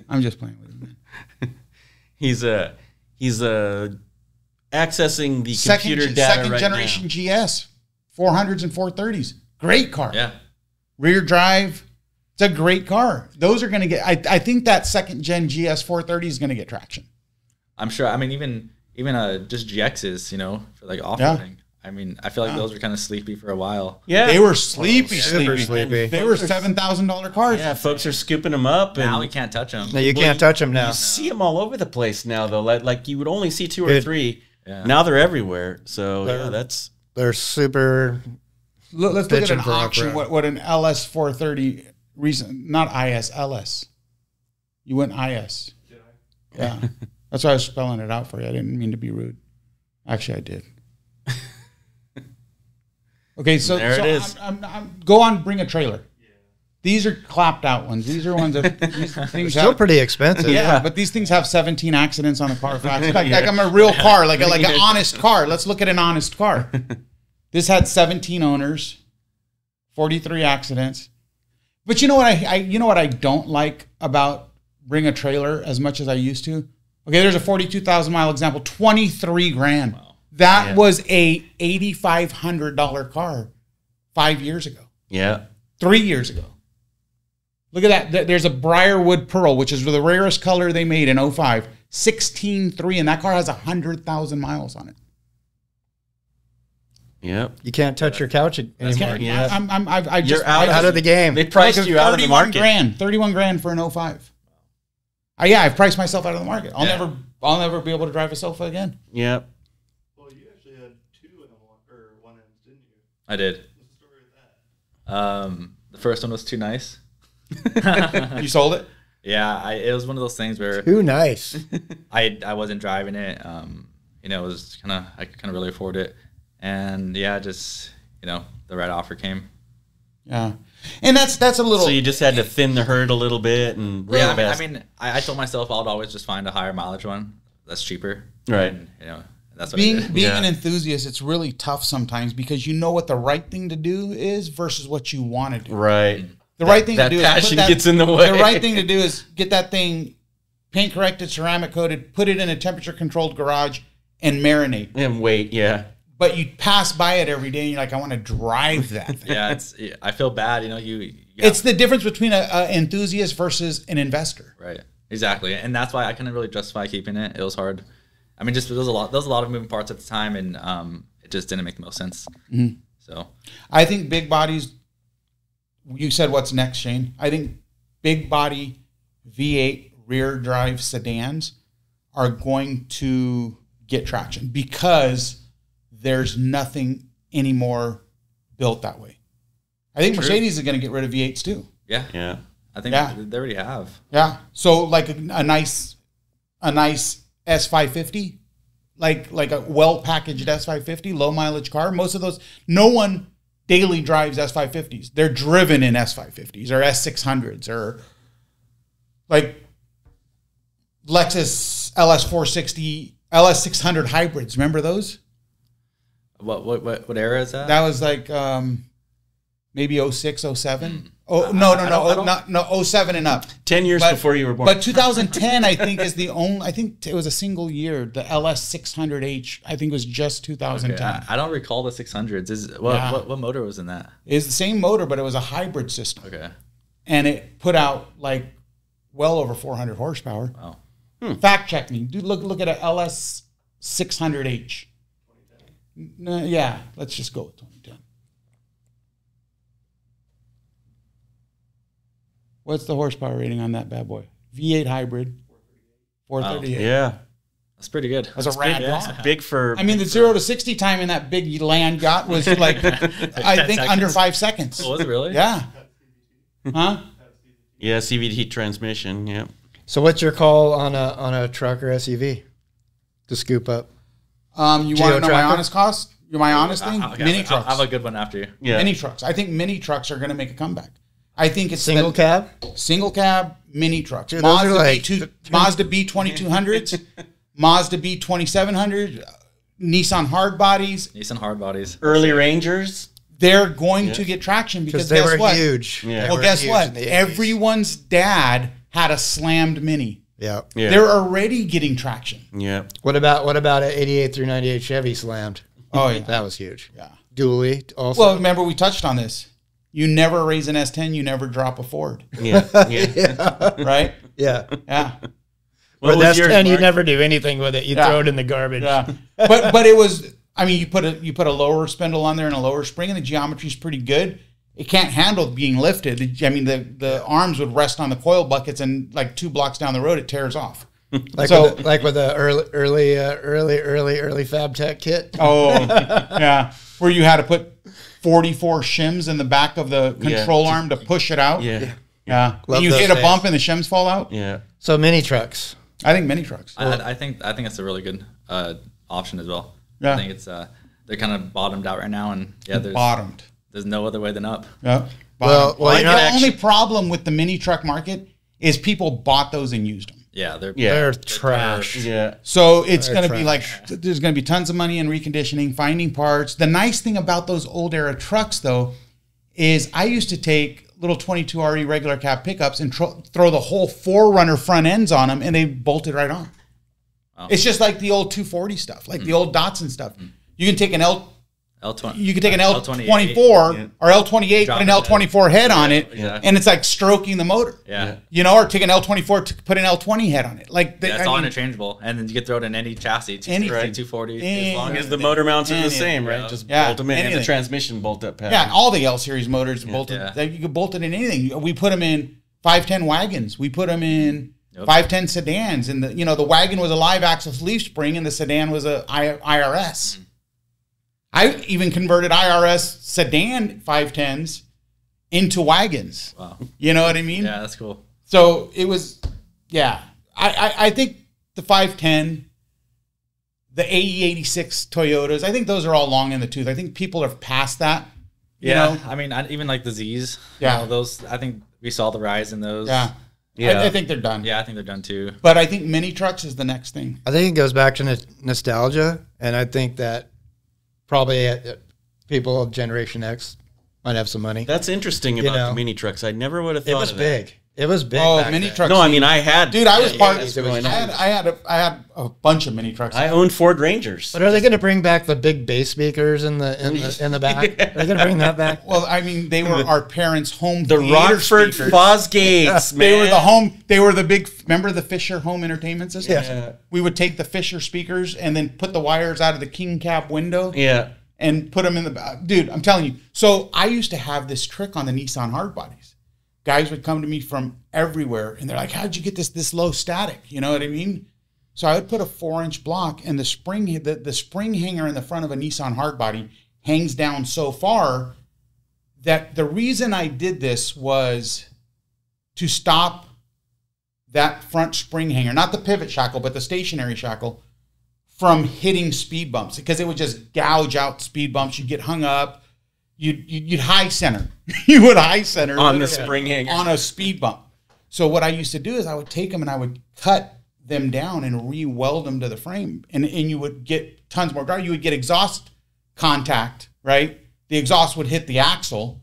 I'm just playing with him, man. He's accessing the computer data second right generation now. GS 400s and 430s. Great car. Yeah. Rear drive. It's a great car. Those are going to get. I think that second gen GS 430 is going to get traction. I'm sure. I mean, even just GXs, for like off-roading. I mean, I feel like those were kind of sleepy for a while. Yeah, they were sleepy. They were $7,000 cars. Yeah, folks are scooping them up. Now we can't touch them. No, you can't touch them now. You see them all over the place now, though. Like you would only see 2 or 3. Yeah. Now they're everywhere. So they're super. Let's look at an auction. What an LS 430 not IS, LS. You went IS. Did I? Yeah, that's why I was spelling it out for you. I didn't mean to be rude. Actually, I did. Okay, so there it is. Go on, Bring a Trailer. Yeah. These are clapped out ones. These are ones that these things still pretty expensive. Yeah, but these things have 17 accidents on the Carfax. Like I'm a real car, like an honest car. Let's look at an honest car. This had 17 owners, 43 accidents. But you know what I don't like about Bring a Trailer as much as I used to? Okay, there's a 42,000 mile example, 23 grand. Wow. That was a $8,500 car 5 years ago. Yeah. 3 years ago. Look at that. There's a Briarwood Pearl, which is the rarest color they made in 05. 16.3, and that car has 100,000 miles on it. Yep. You can't touch your couch anymore. Yeah. You're out of the game. They priced you out of the market. 31 grand for an 05. I've priced myself out of the market. I'll never be able to drive a Sofa again. Yep. I did. What's the story of that? The first one was too nice. You sold it? Yeah, it was one of those things where too nice. I wasn't driving it. It was I could kind of really afford it, and just the right offer came. Yeah, and that's a little. So you just had to thin the herd a little bit and I told myself I'd always just find a higher mileage one that's cheaper. Right. And, that's what being an enthusiast, it's really tough sometimes because you know what the right thing to do is versus what you want to do. Right. The right thing to do passion gets in the way. The right thing to do is get that thing paint corrected, ceramic coated, put it in a temperature controlled garage, and marinate. And wait, yeah. But you pass by it every day, and you're like, I want to drive that thing. I feel bad. It's the difference between an enthusiast versus an investor. Right. Exactly, and that's why I couldn't really justify keeping it. It was hard. I mean, just there was a lot of moving parts at the time, and it just didn't make the most sense. Mm-hmm. So, I think big bodies. You said what's next, Shane? I think big body V8 rear drive sedans are going to get traction because there's nothing anymore built that way. I think Mercedes is going to get rid of V8s too. Yeah. Yeah. I think they already have. Yeah. So like a nice S550, like a well-packaged S550, low mileage car. Most of those, no one daily drives S550s. They're driven in S550s or S600s or like Lexus LS460, LS600 hybrids. Remember those? What era is that? That was like maybe 06, 07. Oh no, 07 and up. 10 years before you were born. But 2010, I think, is the only. I think it was a single year. The LS 600H, I think, was just 2010. Okay, I don't recall the 600s. What motor was in that? It's the same motor, but it was a hybrid system. Okay. And it put out like well over 400 horsepower. Wow. Fact check me. Dude, look at a LS 600H. No, yeah, let's just go with 2010. What's the horsepower rating on that bad boy? V8 hybrid, 438. Yeah. That's pretty good. That's a rad block. Big for... I mean, the 0 to 60 time in that big land yacht was like, I think, under 5 seconds. Oh, was it really? Yeah. Huh? Yeah, CVT transmission, yeah. So what's your call on a truck or SUV to scoop up? You want to know my honest cost? My honest thing? Okay, Mini trucks. I'll have a good one after you. Yeah. Mini trucks. I think mini trucks are going to make a comeback. I think it's Single cab? Single cab mini trucks. Dude, those are like Mazda B2200s, Mazda B2700, Nissan hard bodies. Nissan hard bodies. Early Rangers. They're going to get traction because they guess were what? huge. Yeah. Well, guess what? Everyone's dad had a slammed mini. Yeah. Yeah. They're already getting traction. Yeah. What about an 88 through 98 Chevy slammed? Oh yeah, That was huge. yeah. Dually also. Well, remember we touched on this. You never raise an S10, you never drop a Ford, Yeah. Yeah. right? yeah. Yeah, What Or was that's yours, 10, you Mark? never do anything with it. You Yeah. throw it in the garbage. yeah. But it was. I mean, you put a lower spindle on there and a lower spring, and the geometry's pretty good. It can't handle being lifted. I mean, the arms would rest on the coil buckets, and like 2 blocks down the road, it tears off. Like So- with the early Fab Tech kit. Oh, yeah. Where you had to put 44 shims in the back of the control arm to push it out. Yeah. Yeah. Love And you those hit a days. bump and the shims fall out. Yeah. So mini trucks. I think mini trucks. I think that's a really good option as well. Yeah. I think it's they're kind of bottomed out right now, and yeah, Bottomed. there's no other way than up. Yeah. Well, Bottomed. you're not The only problem with the mini truck market is people bought those and used them. Yeah, they're They're trash. Yeah. So it's They're going to be like, trash. there's going to be tons of money in reconditioning, finding parts. The nice thing about those old era trucks, though, is I used to take little 22RE regular cab pickups and throw the whole 4Runner front ends on them, and they bolted right on. Wow. It's just like the old 240 stuff, like the old Datsun stuff. You can take an L20. You could take an L28. L24 or L28, Drop put an it L24 head on it, Yeah. and it's like stroking the motor. Yeah. You know, or take an L24 to put an L20 head on it. Like That's all interchangeable, and then you can throw it in any chassis, Anything. 240. Any- as long As as the motor mounts are the Anything. same, right? Just Yeah. bolt them in. And Anything. the transmission bolt up pad. Yeah, all the L series motors bolted. Yeah. Like, you could bolt it in anything. We put them in 510 wagons. We put them in 510 sedans. And the wagon was a live axle leaf spring, and the sedan was a IRS. I even converted IRS sedan 510s into wagons. Wow. You know what I mean? Yeah, that's cool. So it was, yeah. I think the 510, the AE86 Toyotas, I think those are all long in the tooth. I think people are past that. You Yeah, know? I mean, even like the Z's. Yeah. Those. I think we saw the rise in those. Yeah. Yeah. I think they're done. Yeah, I think they're done too. But I think mini trucks is the next thing. I think it goes back to nostalgia, and I think that probably people of Generation X might have some money. That's interesting about the mini trucks. I never would have thought It was of big. that. It was big. Oh, back mini then. trucks. No, I mean, I had... Dude, I was part of that's it. going on. I had a bunch of mini trucks. I owned Ford Rangers. But are they going to bring back the big bass speakers in the back? Are they going to bring that back? Well, I mean, they were our parents' home The theater Rockford speakers. Fosgates, man. They were the big, remember the Fisher home entertainment system? Yeah. We would take the Fisher speakers and then put the wires out of the king cap window. Yeah. And put them in the back. Dude, I'm telling you. So I used to have this trick on the Nissan hard bodies. Guys would come to me from everywhere, and they're like, how'd you get this low static? You know what I mean? So I would put a 4-inch block, and the spring hanger in the front of a Nissan hard body hangs down so far that the reason I did this was to stop that front spring hanger, not the pivot shackle, but the stationary shackle, from hitting speed bumps, because it would just gouge out speed bumps. You'd get hung up. You'd high center. You would high center On the spring hanger. on a speed bump. So what I used to do is I would take them and I would cut them down and re-weld them to the frame, and you would get tons more power. You would get exhaust contact, right? The exhaust would hit the axle,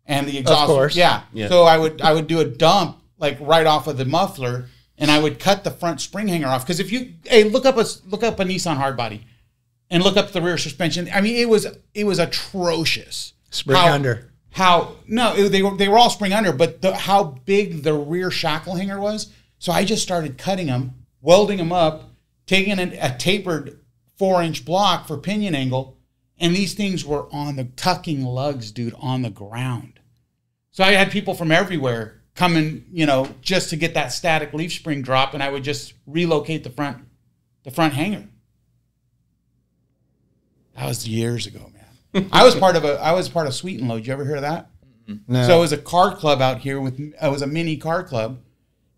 and the exhaust, of course. yeah. So I would do a dump like right off of the muffler, and I would cut the front spring hanger off. Because if you look up a Nissan hardbody, and look up the rear suspension, I mean it was atrocious. Spring under. They were all spring under, but how big the rear shackle hanger was. So I just started cutting them, welding them up, taking a tapered 4-inch block for pinion angle, and these things were on the tucking lugs, dude, on the ground. So I had people from everywhere coming, just to get that static leaf spring drop, and I would just relocate the front hanger. That was years ago, man. I was part of Sweet and Low. Did you ever hear of that? No. So it was a car club out here it was a mini car club,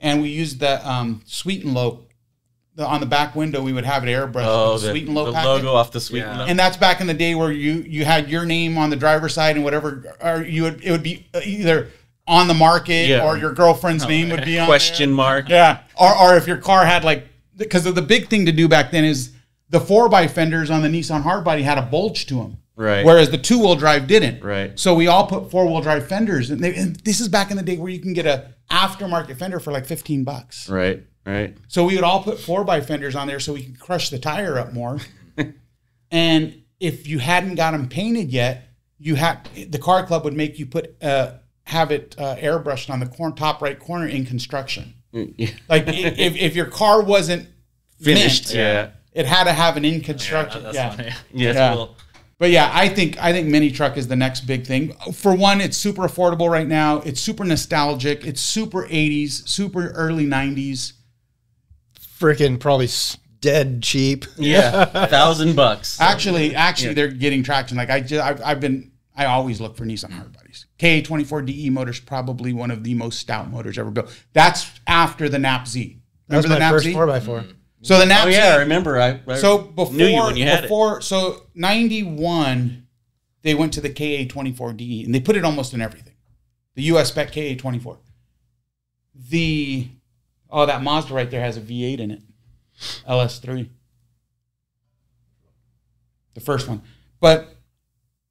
and we used the Sweet and Low. On the back window, we would have it airbrushed. Oh, Sweet and Low the packet. logo off the Sweet and Low. And that's back in the day where you had your name on the driver's side and whatever, or it would be either on the market or your girlfriend's name would be on question there. mark. Yeah, or if your car had because the big thing to do back then is the 4x fenders on the Nissan hardbody had a bulge to them. Right. Whereas the 2-wheel drive didn't. Right. So we all put 4-wheel drive fenders, and this is back in the day where you can get a aftermarket fender for like $15. Right. Right. So we would all put 4x fenders on there so we could crush the tire up more. And if you hadn't got them painted yet, the car club would make you have it airbrushed on the top right corner in construction. Like if your car wasn't Finished, mint, it had to have an in construction. That's funny. Yeah. Cool. But yeah, I think mini truck is the next big thing. For one, it's super affordable right now. It's super nostalgic. It's super 80s, super early 90s. Freaking probably dead cheap. Yeah. $1,000. Actually, they're getting traction. Like I always look for Nissan hard bodies. KA24DE motor's probably one of the most stout motors ever built. That's after the Nap Z. Remember That was the my Nap first Z? 4x4. So the Nap Z. I remember. I So before, knew you when you had it. So 91, they went to the KA24DE, and they put it almost in everything. The US spec KA24. That Mazda right there has a V8 in it. LS3. The first one. But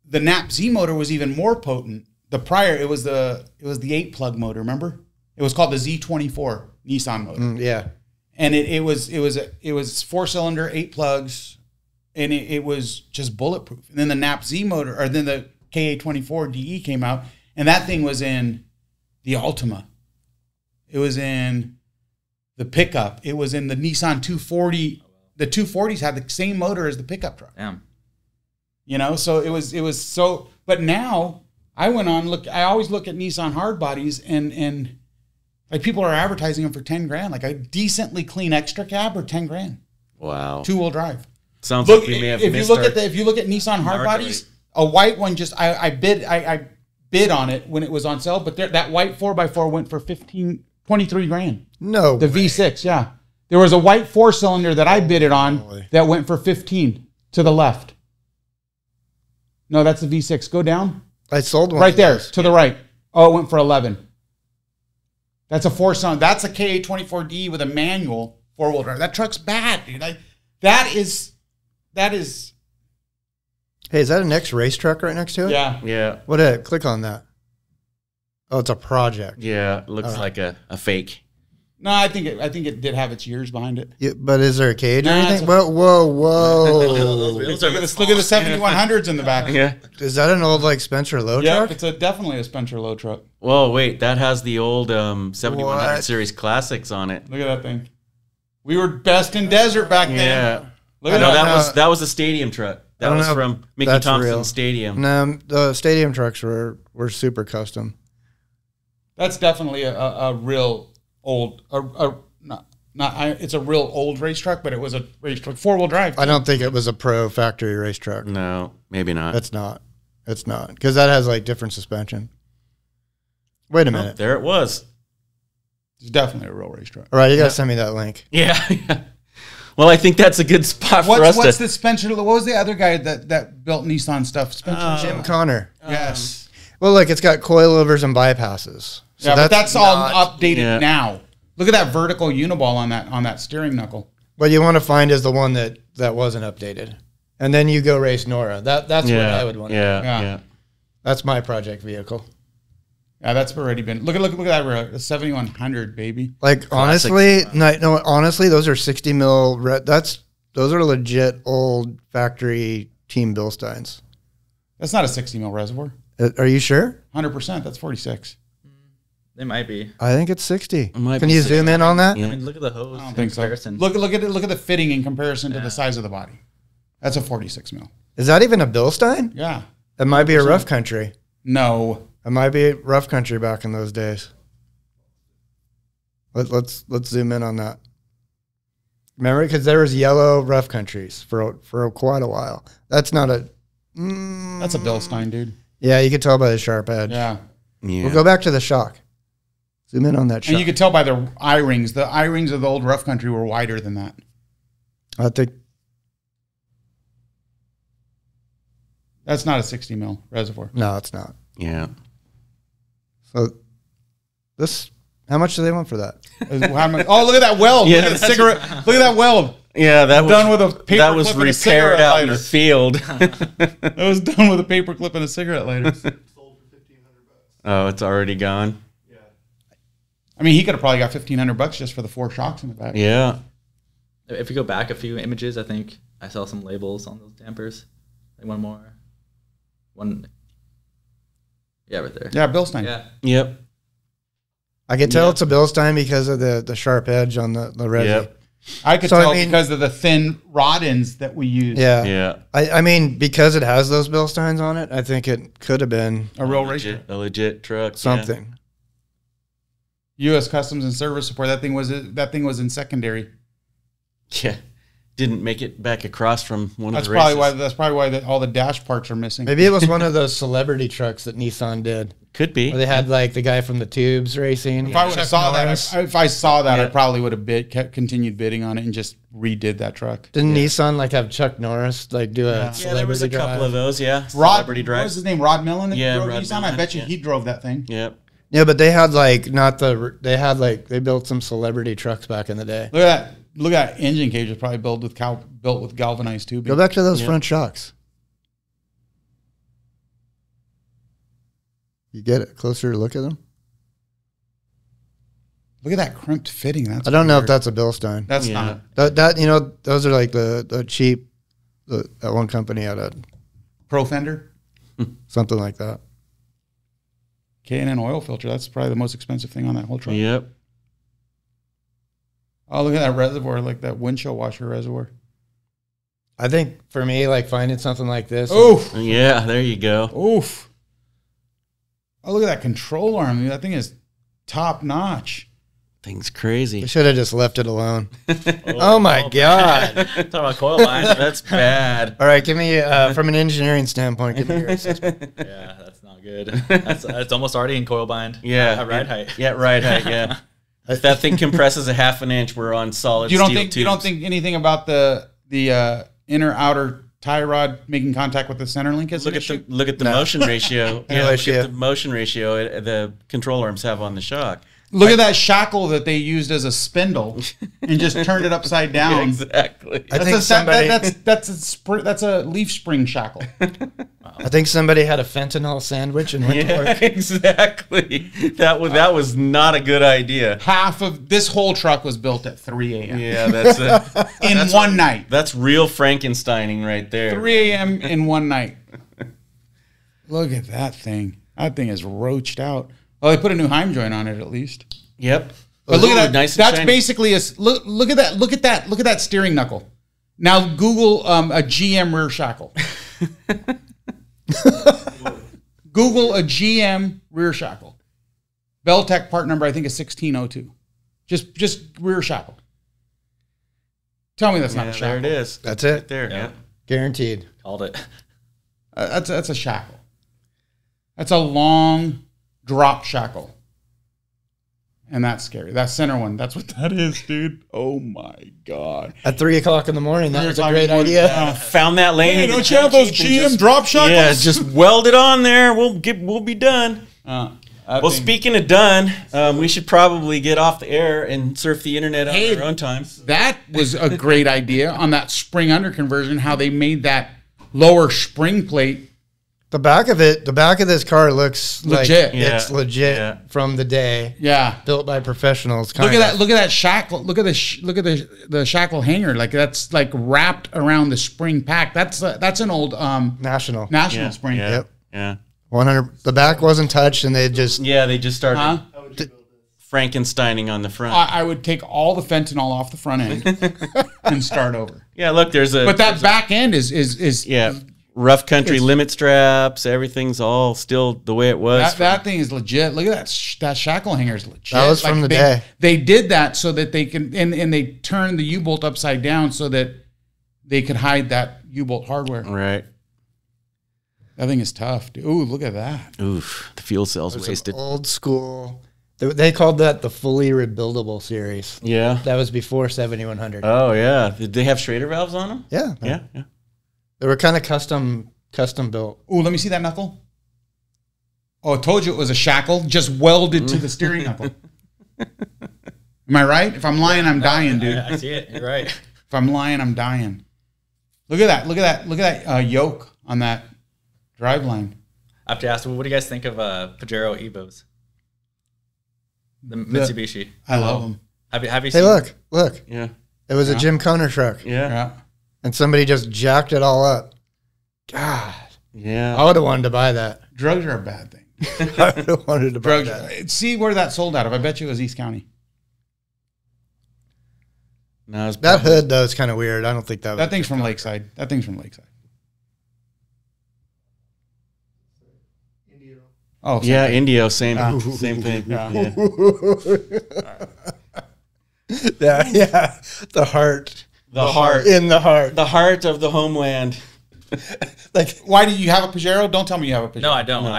the Nap Z motor was even more potent. The prior, it was the 8-plug motor, remember? It was called the Z24 Nissan motor. Yeah. And it was 4-cylinder, 8 plugs, and it was just bulletproof. And then the Nap Z motor, or then the KA24DE came out, and that thing was in the Altima. It was in the pickup. It was in the Nissan 240. The 240s had the same motor as the pickup truck. Damn. So it was so. But now I went on I always look at Nissan hard bodies and. Like people are advertising them for $10,000, like a decently clean extra cab or $10,000. Wow. 2-wheel drive. Sounds like we may have if missed you look at Nissan hard bodies, a white one I bid on it when it was on sale, but that white 4x4 went for $23,000. No. The V6, yeah. There was a white 4-cylinder that I bid it on that went for 15 to the left. No, that's the V6. Go down. I sold one. Right there to the right. Oh, it went for 11. That's a 4-cylinder. That's a KA24D with a manual 4-wheel drive. That truck's bad, dude. That is. Hey, is that a next race truck right next to it? Yeah. Yeah. What? Click on that. Oh, it's a project. Yeah. It looks like a fake. No, I think it did have its years behind it. Yeah, but is there a cage or Nah, anything? Whoa. Look at the 7100s in the back. Yeah. Is that an old Spencer Low Yeah, truck? it's definitely a Spencer Low truck. Whoa, wait. That has the old 7100 What? series classics on it. Look at that thing. We were best in desert back then. Yeah. Look at No, that. that was a stadium truck. That was from Mickey That's Thompson real. Stadium. No, the stadium trucks were super custom. That's definitely a real old. It's a real old race truck, but it was a race truck, 4-wheel drive. I don't think it was a pro factory race truck. No, maybe not. It's not. It's not. Because that has different suspension. Wait a minute. There it was. It's definitely a real race truck. All right, you got to send me that link. Yeah. Well, I think that's a good spot for us What's to. the Spencer? What was the other guy that built Nissan stuff? Spencer Jim Connor. Yes. Well, look, it's got coilovers and bypasses. So Yeah, but that's all not- updated now. Look at that vertical uniball on that steering knuckle. What you want to find is the one that wasn't updated. and then you go race Nora. That's what I would want to do. Yeah. That's my project vehicle. Yeah, that's already been. Look at that. The 7100, baby. Like, honestly, no, honestly, those are 60 mil. Those are legit old factory Team Bilsteins. That's not a 60 mil reservoir. Are you sure? 100%. That's 46. They might be. I think it's 60. Can you zoom in on that? I mean, look at the hose. I don't think comparison. so. Look at the fitting in comparison to the size of the body. That's a 46 mil. Is that even a Bilstein? Yeah. It might be a rough country. No. It might be rough country back in those days. Let's zoom in on that. Remember, because there was yellow rough countries for quite a while. That's not a. That's a Bilstein, dude. Yeah, you could tell by the sharp edge. Yeah. We'll go back to the shock. Zoom in on that shock. And you could tell by the eye rings. The eye rings of the old rough country were wider than that. I think that's not a 60 mil reservoir. No, it's not. Yeah. So this, how much do they want for that? Oh, look at that weld. Yeah, look at the cigarette. Look at that weld. Yeah, that was done with a paper that was clip and a repaired cigarette out in lighter. the field. That was done with a paper clip and a cigarette lighter. Sold for $1,500. Oh, it's already gone. Yeah. I mean, he could have probably got $1,500 just for the 4 shocks in the back. Yeah. If you go back a few images, I think I saw some labels on those dampers. Like one more. One. Yeah, right there. Yeah, Bilstein. Yeah. Yep. I can tell it's a Bilstein because of the sharp edge on the resi. Yep. I could So, tell I mean- because of the thin rod ends that we use. Yeah. Yeah. I mean, because it has those Bilsteins on it, I think it could have been A real racer. A legit truck. yeah. something. U.S. Customs and Service Support. That thing was in secondary. Yeah. Didn't make it back across from one That's of the races. probably why all the dash parts are missing. Maybe it was one of those celebrity trucks that Nissan did. Could be. Where they had like the guy from the Tubes racing. If I would have saw Norris. that, if I saw that, I Yeah. probably would have continued bidding on it and just redid that truck. Didn't Nissan like have Chuck Norris like do a Yeah, celebrity there was a couple drive? of those, yeah. Rod, Celebrity what drive. was his name? Rod Millen. that Yeah, drove Rod Nissan? I Millen, bet you yeah. he drove that thing. Yep. Yeah, but they had like they built some celebrity trucks back in the day. Look at that! Look at that engine cage. It's probably built with galvanized tubing. Go back to those Yeah. front shocks. You get it closer to look at them. Look at that crimped fitting. That's I don't know if weird. that's a Bilstein. That's Yeah. not That you know those are like the cheap that one company had a Pro Fender. something like that. K&N oil filter. That's probably the most expensive thing on that whole truck. Yep. Oh, look at that reservoir, like that windshield washer reservoir. I think for me, like finding something like this. Oof. Yeah, there you go. Oof. Oh, look at that control arm. That thing is top notch. Thing's crazy. we should have just left it alone. Oh my god! Talk about coil lines. That's bad. All right, give me from an engineering standpoint, give me your assessment. Yeah, that's not good. That's almost already in coil bind. Yeah. At ride height. Yeah, ride height, yeah. If that thing compresses a half an inch, we're on solid You don't steel think tubes. you don't think anything about the inner outer tie rod making contact with the center link is Look an at the issue? motion ratio. No Look issue. at the motion ratio the control arms have on the shock. Look at that shackle that they used as a spindle and just turned it upside down. Exactly. I think That's a leaf spring shackle. I think somebody had a fentanyl sandwich and went to Yeah, work. exactly. That was not a good idea. Half of this whole truck was built at 3 a.m. Yeah, that's in one night. that's real Frankensteining right there. 3 a.m. in one night. Look at that thing. That thing is roached out. Well, they put a new Heim joint on it at least. Yep. But look at that. Nice and That's shiny. basically look at that. Look at that. Look at that steering knuckle. Now Google a GM rear shackle. Google a GM rear shackle. Beltec part number I think is 1602. Just rear shackle. Tell me that's not a shackle. There it is. That's it. Right there. Yeah. Guaranteed. Called it. That's a shackle. That's a long drop shackle. And that's scary. That center one, that's what that is, dude. Oh my God. At 3 o'clock in the morning, that 3 was a o'clock great in the morning. idea. Yeah. Found that lane. Hey, don't you have those GM drop shackles? Yeah, just weld it on there. We'll be done. Well, speaking of done, we should probably get off the air and surf the internet on our own time. That was a great idea on that spring under conversion, how they made that lower spring plate. The back of this car looks legit. Like it's legit from the day. Yeah. Built by professionals. Look at that shackle. Look at the shackle hanger. Like that's like wrapped around the spring pack. That's an old national spring. Yeah. 100. The back wasn't touched, and they just started Frankensteining on the front. I would take all the fentanyl off the front end and start over. Yeah, look, but that back end is rough country limit straps. Everything's all still the way it was. That thing is legit. Look at that shackle hanger is legit. That was from the day. They did that so that they can and they turned the U-bolt upside down so that they could hide that U-bolt hardware. Right. That thing is tough, dude. Ooh, look at that. Oof, the fuel cell's wasted. Old school. They called that the fully rebuildable series. Yeah. That was before 7100. Oh, yeah. Did they have Schrader valves on them? Yeah. Yeah. They were kind of custom built. Ooh, let me see that knuckle. Oh, I told you it was a shackle just welded to the steering knuckle. Am I right? If I'm lying, I'm dying, dude. I see it. You're right. If I'm lying, I'm dying. Look at that. Look at that yoke on that driveline. I have to ask, what do you guys think of Pajero Evos? The Mitsubishi. I love them. Have you seen? Hey, look. Yeah. It was a Jim Conner truck. Yeah. And somebody just jacked it all up. God. Yeah. I would have wanted to buy that. Drugs are a bad thing. I would have wanted to buy that. See where that sold out of. I bet you it was East County. No, that hood, though, is kind of weird. I don't think that thing's from Lakeside. That thing's from Lakeside. Oh, yeah, Indio, same thing. Yeah. Yeah. The heart in the heart of the homeland. Like, why do you have a Pajero? Don't tell me you have a Pajero. No, I don't. No.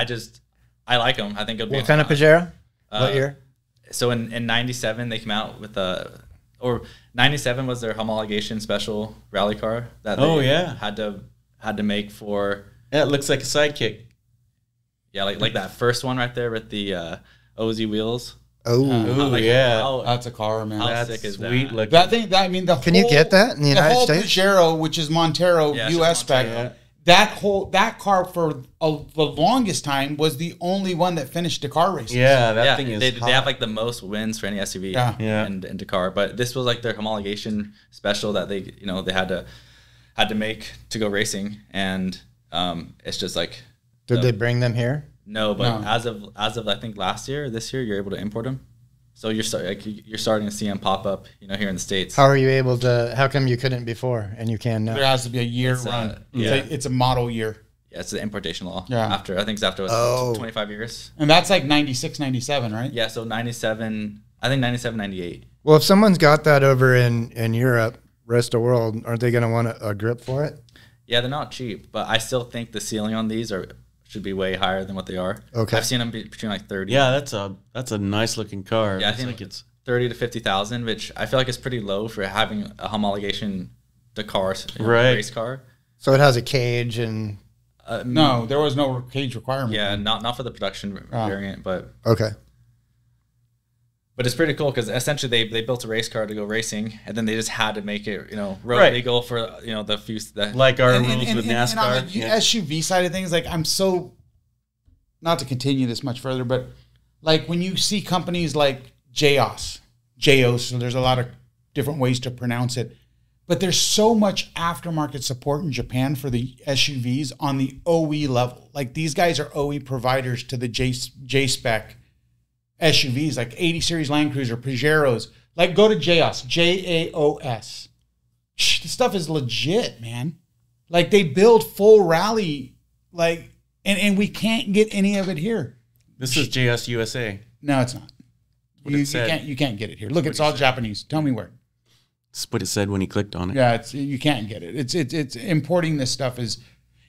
I like them. I think it'll be. What kind of Pajero? What year? So in '97 they came out with or '97 was their homologation special rally car that they had to make for. Yeah, it looks like a sidekick. Yeah, like that first one right there with the OZ wheels. Oh, yeah. That's a car, man. That's sick is sweet. that? That thing, can you get that in the United States? Pajero, which is Montero US spec, that car for the longest time was the only one that finished Dakar races. Yeah, that thing is. They have like the most wins for any SUV in Dakar, but this was like their homologation special that they had to make to go racing, and it's just like. Did they bring them here? No, but as of I think last year or this year, you're able to import them. So you're starting to see them pop up, here in the States. How are you able to? How come you couldn't before and you can now? There has to be a year run. It's a model year. Yeah, it's the importation law. Yeah. After 25 years. And that's like 96, 97, right? Yeah, so 97, I think 97, 98. Well, if someone's got that over in Europe, rest of the world, aren't they going to want a grip for it? Yeah, they're not cheap, but I still think the ceiling on these should be way higher than what they are. Okay. I've seen them between like 30. Yeah, that's a nice looking car. Yeah, I think it's 30 to 50,000, which I feel like is pretty low for having a homologation Dakar race car. So it has a cage and no, there was no cage requirement. Yeah, not for the production variant, but okay. But it's pretty cool because essentially they built a race car to go racing, and then they just had to make it, road legal for the few like our rules with NASCAR. And on the SUV side of things, like I'm so not to continue this much further, but like when you see companies like JOS, so there's a lot of different ways to pronounce it, but there's so much aftermarket support in Japan for the SUVs on the OE level. Like these guys are OE providers to the J spec SUVs, like 80 series Land Cruiser, Pajeros. Like go to JAOS, JAOS. This stuff is legit, man. Like they build full rally, like, and we can't get any of it here. This is JS USA. No, it's not. You can't get it here. Look, it's all Japanese. Tell me where. That's what it said when he clicked on it. Yeah, you can't get it. It's importing this stuff is,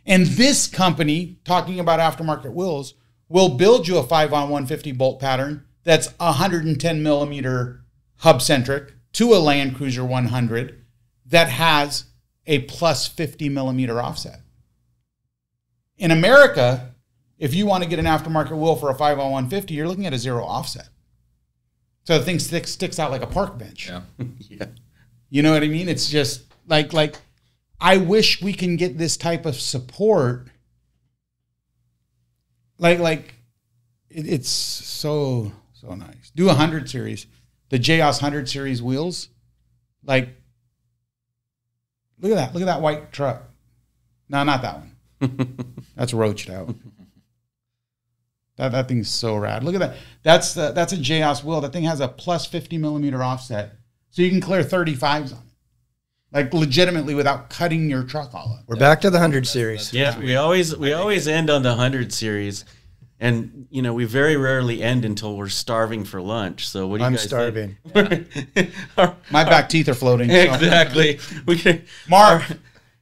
and this company talking about aftermarket wheels will build you a 5-on-150 bolt pattern that's 110 millimeter hub centric to a Land Cruiser 100 that has a plus 50 millimeter offset. In America, If you want to get an aftermarket wheel for a 5L150, you're looking at a 0 offset. So the thing sticks out like a park bench. Yeah. Yeah. You know what I mean? It's just like I wish we can get this type of support. It's so nice. Do a 100 series, the JOS 100 series wheels. Like, look at that white truck. No, not that one. That's roached out. That thing's so rad. Look at that. That's a JOS wheel. That thing has a plus 50 millimeter offset, so you can clear 35s on it, like legitimately without cutting your truck all up. We're back to the 100 series. Yeah, we always end on the 100 series, and we very rarely end until we're starving for lunch. So what do you guys starving. Think? My back teeth are floating. So. Exactly. Mark,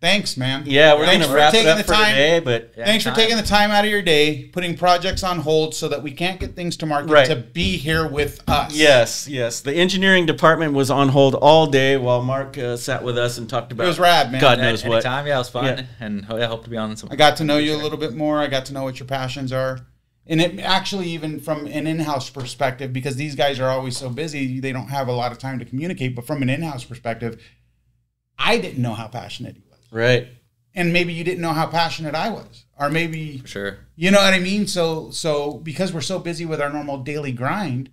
thanks, man. Yeah, we're thanks gonna for wrap it taking up the for time. today. But Thanks for taking the time out of your day, putting projects on hold so that we can't get things to market to be here with us. Yes. The engineering department was on hold all day while Mark sat with us and talked about. It was rad, man. God knows what. Anytime, yeah, it was fun, Yeah. and I hope to be on some. I got to know you a little bit more. I got to know what your passions are. And it actually, even from an in-house perspective, because these guys are always so busy, they don't have a lot of time to communicate. But from an in-house perspective, I didn't know how passionate he was. Right. And maybe you didn't know how passionate I was. Or maybe, For sure. You know what I mean? So because we're so busy with our normal daily grind,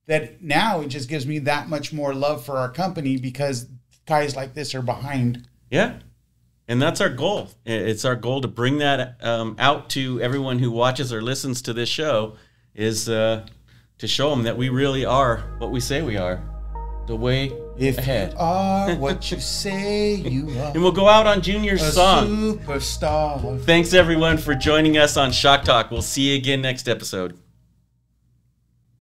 that now it just gives me that much more love for our company because guys like this are behind. Yeah. And that's our goal. It's our goal to bring that out to everyone who watches or listens to this show, is to show them that we really are what we say we are. The way ahead. You are what you say you are. And we'll go out on Junior's song. Superstar. Thanks everyone for joining us on Shock Talk. We'll see you again next episode.